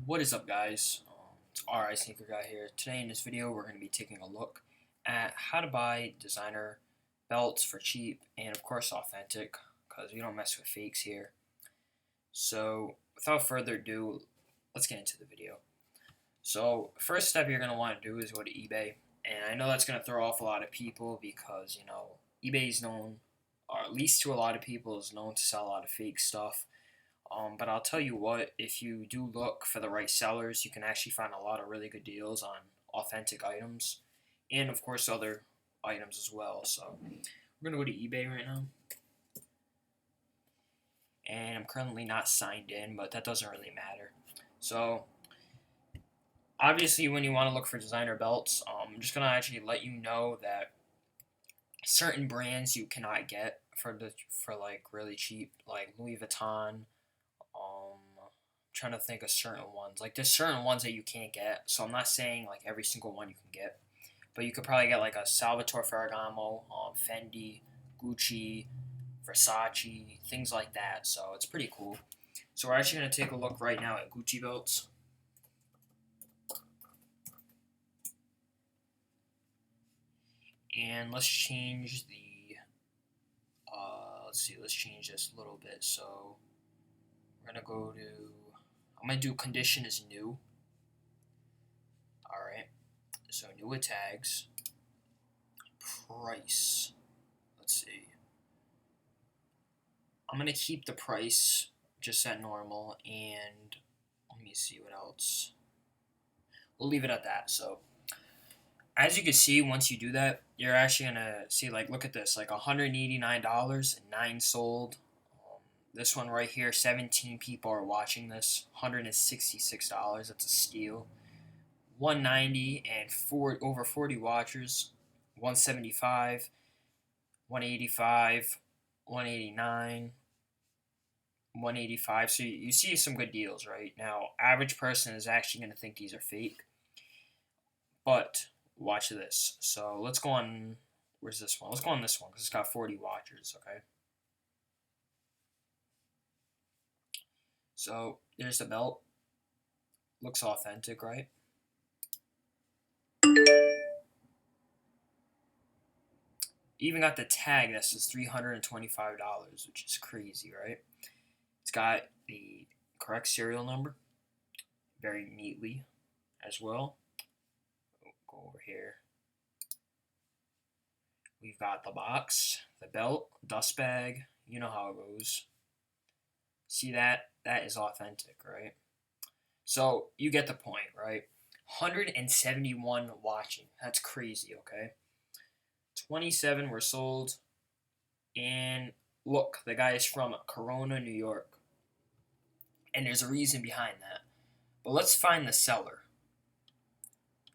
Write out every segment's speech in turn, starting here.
What is up, guys? It's RI Sneaker Guy here. Today in this video we're going to be taking a look at how to buy designer belts for cheap and of course authentic, because we don't mess with fakes here. So without further ado, let's get into the video. So first step you're going to want to do is go to eBay, and I know that's going to throw off a lot of people because eBay is known, or at least to a lot of people, is known to sell a lot of fake stuff. But I'll tell you what, if you do look for the right sellers, you can actually find a lot of really good deals on authentic items and, of course, other items as well. So we're going to go to eBay right now. And I'm currently not signed in, but that doesn't really matter. So obviously when you want to look for designer belts, I'm just going to actually let you know that certain brands you cannot get for like really cheap, like Louis Vuitton. Trying to think of certain ones. Like there's certain ones that you can't get, so I'm not saying like every single one you can get, but you could probably get like a Salvatore Ferragamo, Fendi, Gucci, Versace, things like that. So it's pretty cool. So we're actually gonna take a look right now at Gucci belts, and let's change the. Let's see. Let's change this a little bit. So we're gonna go to. I'm going to do condition is new. Alright. So new with tags. Price. Let's see. I'm going to keep the price just at normal. And let me see what else. We'll leave it at that. So as you can see, once you do that, you're actually going to see, like, look at this. Like $189 and 9 sold. This one right here, 17 people are watching this. $166. That's a steal. 190 and over 40 watchers. 175, 185, 189, 185. So you see some good deals, right? Now, average person is actually going to think these are fake. But watch this. So let's go on. Where's this one? Let's go on this one because it's got 40 watchers, okay? So there's the belt. Looks authentic, right? Even got the tag that says $325, which is crazy, right? It's got the correct serial number very neatly as well. Go over here. We've got the box, the belt, dust bag. You know how it goes. See that? That is authentic, right? So you get the point, right? 171 watching. That's crazy, okay? 27 were sold. And look, the guy is from Corona, New York. And there's a reason behind that. But let's find the seller.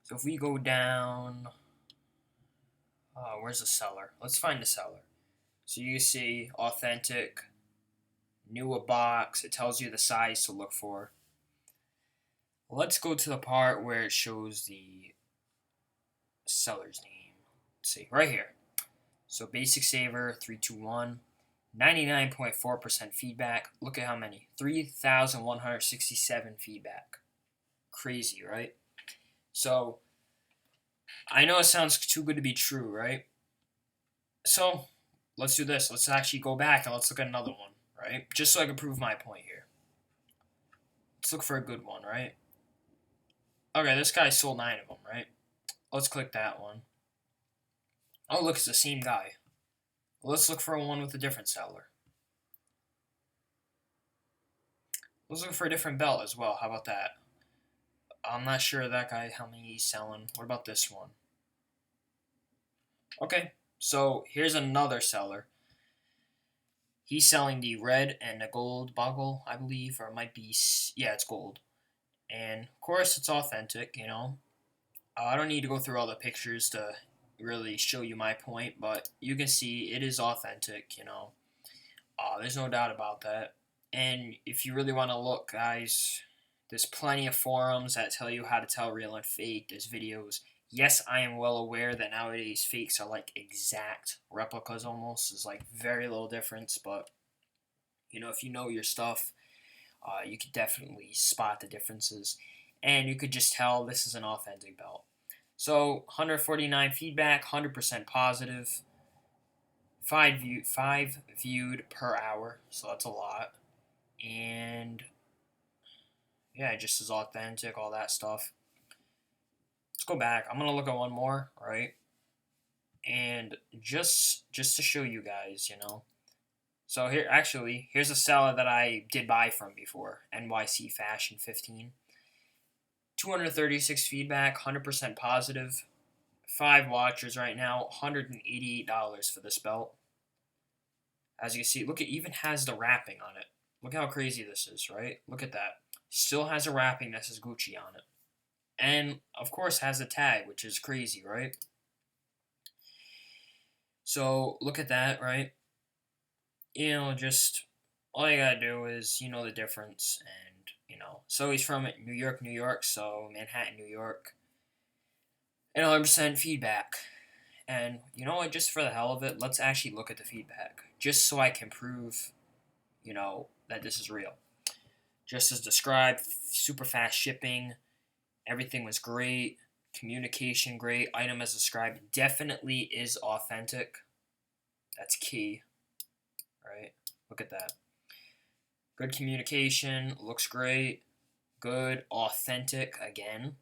So if we go down, where's the seller? Let's find the seller. So you see authentic, new a box. It tells you the size to look for. Let's go to the part where it shows the seller's name. Let's see, right here. So Basic Saver 321, 99.4% feedback. Look at how many. 3,167 feedback. Crazy, right? So I know it sounds too good to be true, right? So let's do this. Let's actually go back and let's look at another one, right? Just so I can prove my point here. Let's look for a good one, right? Okay, this guy sold 9 of them, right? Let's click that one. Oh, look, it's the same guy. Let's look for one with a different seller. Let's look for a different belt as well. How about that? I'm not sure that guy how many he's selling. What about this one? Okay, so here's another seller. He's selling the red and the gold buckle, I believe, or it might be, yeah, it's gold. And of course, it's authentic, you know. I don't need to go through all the pictures to really show you my point, but you can see it is authentic, you know. There's no doubt about that. And if you really want to look, guys, there's plenty of forums that tell you how to tell real and fake. There's videos. Yes, I am well aware that nowadays fakes are like exact replicas almost. There's like very little difference, but you know, if you know your stuff, You could definitely spot the differences, and you could just tell this is an authentic belt. So 149 feedback, 100% positive, five viewed per hour, so that's a lot. And yeah, it just is authentic, all that stuff. Let's go back. I'm gonna look at one more, right? And just to show you guys, you know. So here, actually, here's a seller that I did buy from before, NYC Fashion 15. 236 feedback, 100% positive. 5 watchers right now, $188 for this belt. As you can see, look, it even has the wrapping on it. Look how crazy this is, right? Look at that. Still has a wrapping that says Gucci on it. And, of course, has a tag, which is crazy, right? So, look at that, right? You know, just all you gotta do is, you know, the difference. And, you know, so he's from New York, New York, so Manhattan, New York. And 100% feedback. And you know what, just for the hell of it, let's actually look at the feedback. Just so I can prove, you know, that this is real. Just as described, super fast shipping, everything was great, communication great, item as described definitely is authentic. That's key, right? Look at that. Good communication, looks great, good, authentic again.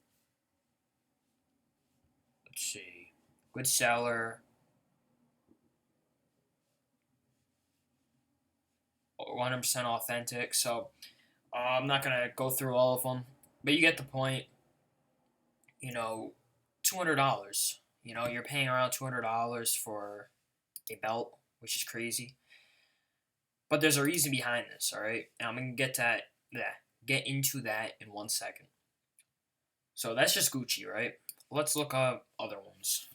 Let's see. Good seller. 100% authentic. So I'm not going to go through all of them, but you get the point. You know, $200. You know, you're paying around $200 for a belt, which is crazy. But there's a reason behind this, all right? And I'm going to get into that in 1 second. So that's just Gucci, right? Let's look up other ones.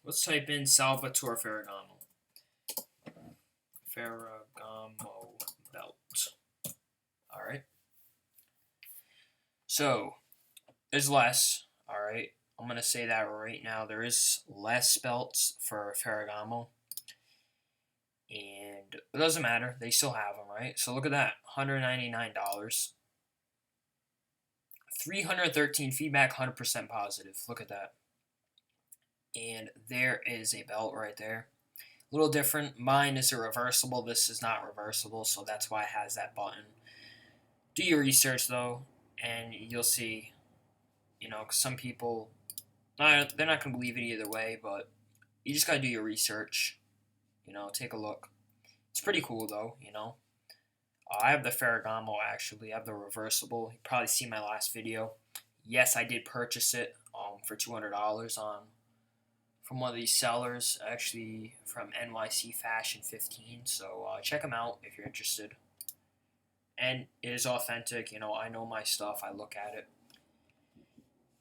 Let's type in Salvatore Ferragamo. Ferragamo belt. All right. So there's less. All right. I'm going to say that right now. There is less belts for Ferragamo. And it doesn't matter. They still have them, right? So look at that. $199. 313 feedback, 100% positive. Look at that. And there is a belt right there. A little different. Mine is a reversible. This is not reversible, so that's why it has that button. Do your research, though, and you'll see, you know, 'cause some people, they're not going to believe it either way, but you just got to do your research. You know, take a look. It's pretty cool, though, you know. I have the Ferragamo, actually. I have the reversible. You probably seen my last video. Yes, I did purchase it for $200 from one of these sellers, actually from NYC Fashion 15. So check them out if you're interested. And it is authentic. You know, I know my stuff. I look at it.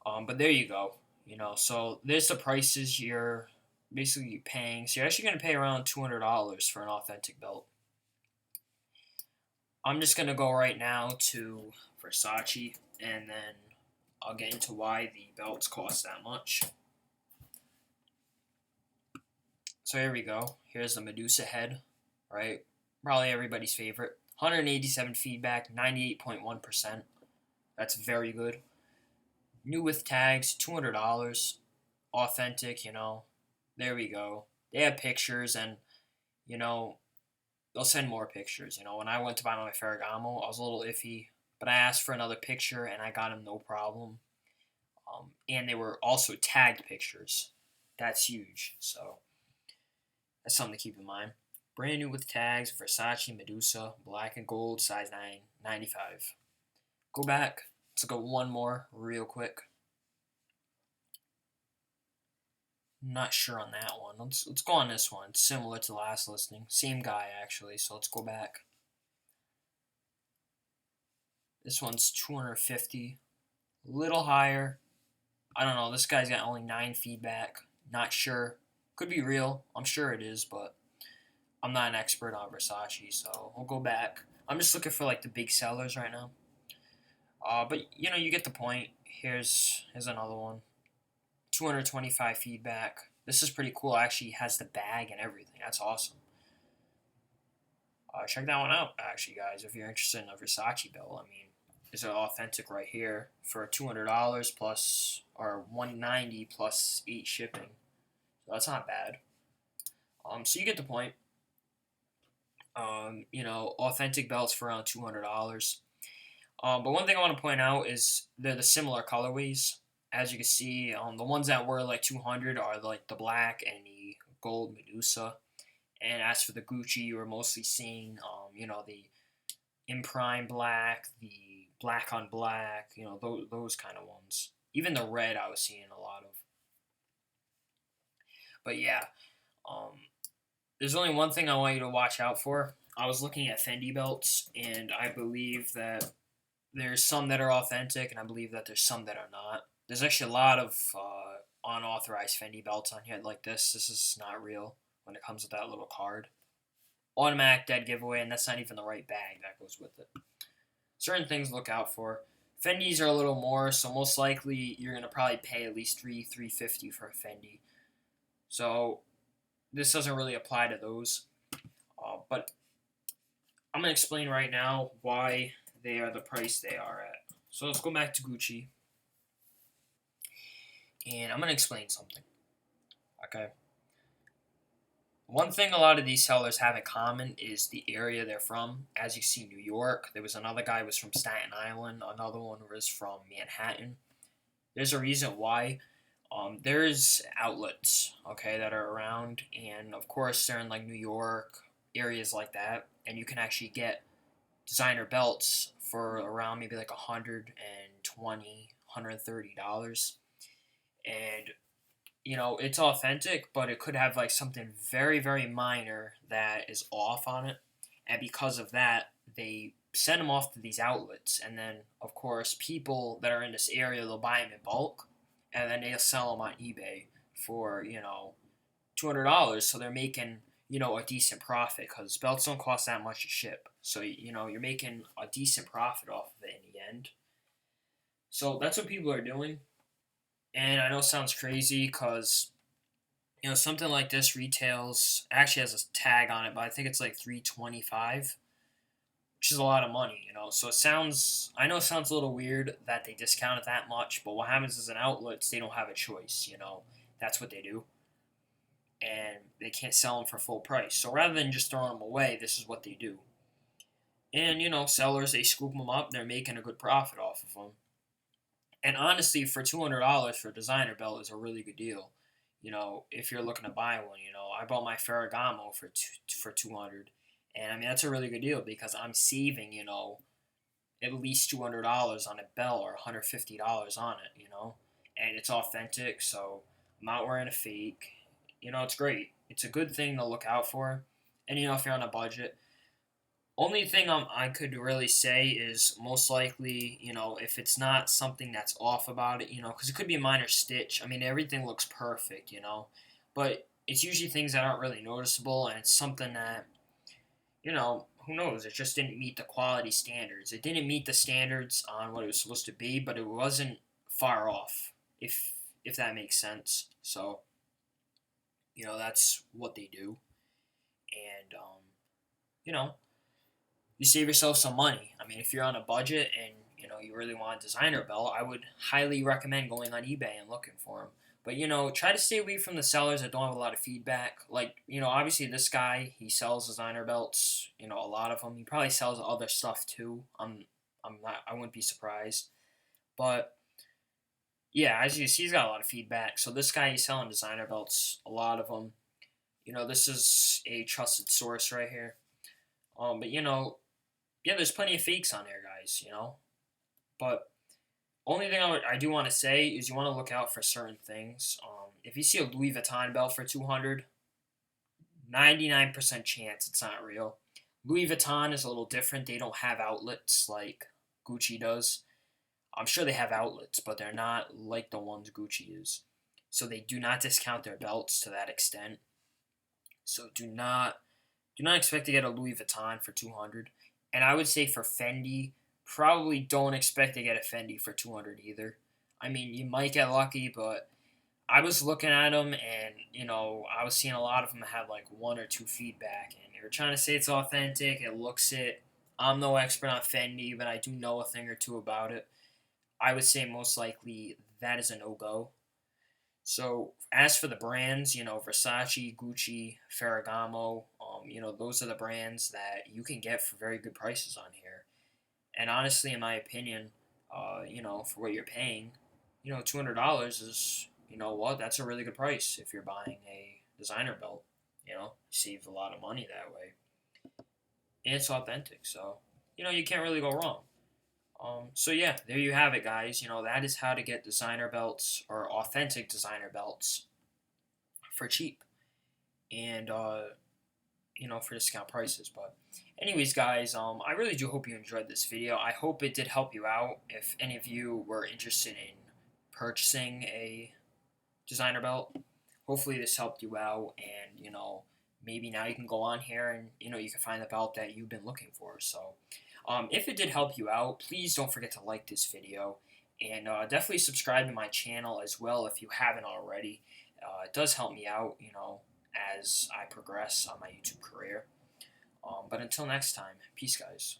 But there you go. You know, so there's the prices you're basically paying. So you're actually going to pay around $200 for an authentic belt. I'm just going to go right now to Versace, and then I'll get into why the belts cost that much. So here we go. Here's the Medusa head, right? Probably everybody's favorite. 187 feedback, 98.1%. That's very good. New with tags, $200. Authentic, you know. There we go. They have pictures, and, you know, they'll send more pictures. You know, when I went to buy my Ferragamo, I was a little iffy, but I asked for another picture, and I got them no problem. And they were also tagged pictures. That's huge. So that's something to keep in mind. Brand new with tags, Versace, Medusa, black and gold, size 9, 95. Go back. Let's go one more real quick. I'm not sure on that one. Let's go on this one. It's similar to the last listing. Same guy, actually, so let's go back. This one's 250. A little higher. I don't know. This guy's got only 9 feedback. Not sure. Could be real. I'm sure it is, but I'm not an expert on Versace, so we'll go back. I'm just looking for like the big sellers right now. But you know, you get the point. Here's another one. 225 feedback. This is pretty cool. Actually, has the bag and everything. That's awesome. Check that one out, actually, guys, if you're interested in a Versace belt. I mean, it's an authentic right here for $200 plus, or $190 plus 8 shipping. So that's not bad. So you get the point. Authentic belts for around $200. But one thing I want to point out is they're the similar colorways. As you can see, the ones that were like 200 are like the black and the gold Medusa. And as for the Gucci, you were mostly seeing, the Imprime black, the black on black, those kind of ones. Even the red I was seeing a lot of. But yeah, there's only one thing I want you to watch out for. I was looking at Fendi belts, and I believe that there's some that are authentic, and I believe that there's some that are not. There's actually a lot of unauthorized Fendi belts on here like this. This is not real when it comes with that little card. Automatic dead giveaway, and that's not even the right bag that goes with it. Certain things to look out for. Fendis are a little more, so most likely you're gonna probably pay at least $350 for a Fendi. So this doesn't really apply to those. But I'm gonna explain right now why they are the price they are at. So let's go back to Gucci, and I'm gonna explain something. Okay. One thing a lot of these sellers have in common is the area they're from. As you see, New York. There was another guy who was from Staten Island. Another one was from Manhattan. There's a reason why. There's outlets, okay, that are around, and of course they're in like New York, areas like that, and you can actually get designer belts for around maybe like $120, $130, and it's authentic, but it could have like something very, very minor that is off on it. And because of that, they send them off to these outlets. And then, of course, people that are in this area, they'll buy them in bulk. And then they'll sell them on eBay for, $200. So they're making, a decent profit because belts don't cost that much to ship. So, you're making a decent profit off of it in the end. So that's what people are doing. And I know it sounds crazy because, something like this retails, actually has a tag on it, but I think it's like $325, which is a lot of money. So I know it sounds a little weird that they discount it that much, but what happens is in outlets, they don't have a choice, That's what they do. And they can't sell them for full price. So rather than just throwing them away, this is what they do. And, sellers, they scoop them up, they're making a good profit off of them. And honestly, for $200 for a designer belt is a really good deal. If you're looking to buy one, I bought my Ferragamo for $200, and I mean that's a really good deal because I'm saving, at least $200 on a belt or $150 on it, and it's authentic, so I'm not wearing a fake. It's great. It's a good thing to look out for, and if you're on a budget. Only thing I could really say is most likely, if it's not something that's off about it, because it could be a minor stitch. I mean, everything looks perfect, but it's usually things that aren't really noticeable, and it's something that, who knows? It just didn't meet the quality standards. It didn't meet the standards on what it was supposed to be, but it wasn't far off, if that makes sense. So, that's what they do, and you save yourself some money. I mean, if you're on a budget and you really want a designer belt, I would highly recommend going on eBay and looking for them. But try to stay away from the sellers that don't have a lot of feedback. Like obviously this guy, he sells designer belts. A lot of them. He probably sells other stuff too. I wouldn't be surprised. But yeah, as you see, he's got a lot of feedback. So this guy, he's selling designer belts. A lot of them. This is a trusted source right here. But yeah, there's plenty of fakes on there, guys, But only thing I do want to say is you want to look out for certain things. If you see a Louis Vuitton belt for $200, 99% chance it's not real. Louis Vuitton is a little different. They don't have outlets like Gucci does. I'm sure they have outlets, but they're not like the ones Gucci is. So they do not discount their belts to that extent. So do not expect to get a Louis Vuitton for $200. And I would say for Fendi, probably don't expect to get a Fendi for $200 either. I mean, you might get lucky, but I was looking at them, and I was seeing a lot of them had like one or two feedback, and they were trying to say it's authentic. It looks it. I'm no expert on Fendi, but I do know a thing or two about it. I would say most likely that is a no go. So as for the brands, Versace, Gucci, Ferragamo, those are the brands that you can get for very good prices on here. And honestly, in my opinion, for what you're paying, $200 is, what, that's a really good price if you're buying a designer belt. Save a lot of money that way, and it's authentic, so you can't really go wrong. So yeah, there you have it, guys. That is how to get designer belts or authentic designer belts for cheap, and for discount prices. But anyways, guys, I really do hope you enjoyed this video. I hope it did help you out. If any of you were interested in purchasing a designer belt, hopefully this helped you out, and maybe now you can go on here and you can find the belt that you've been looking for. So if it did help you out, please don't forget to like this video, and definitely subscribe to my channel as well if you haven't already. It does help me out, as I progress on my YouTube career. But until next time, peace, guys.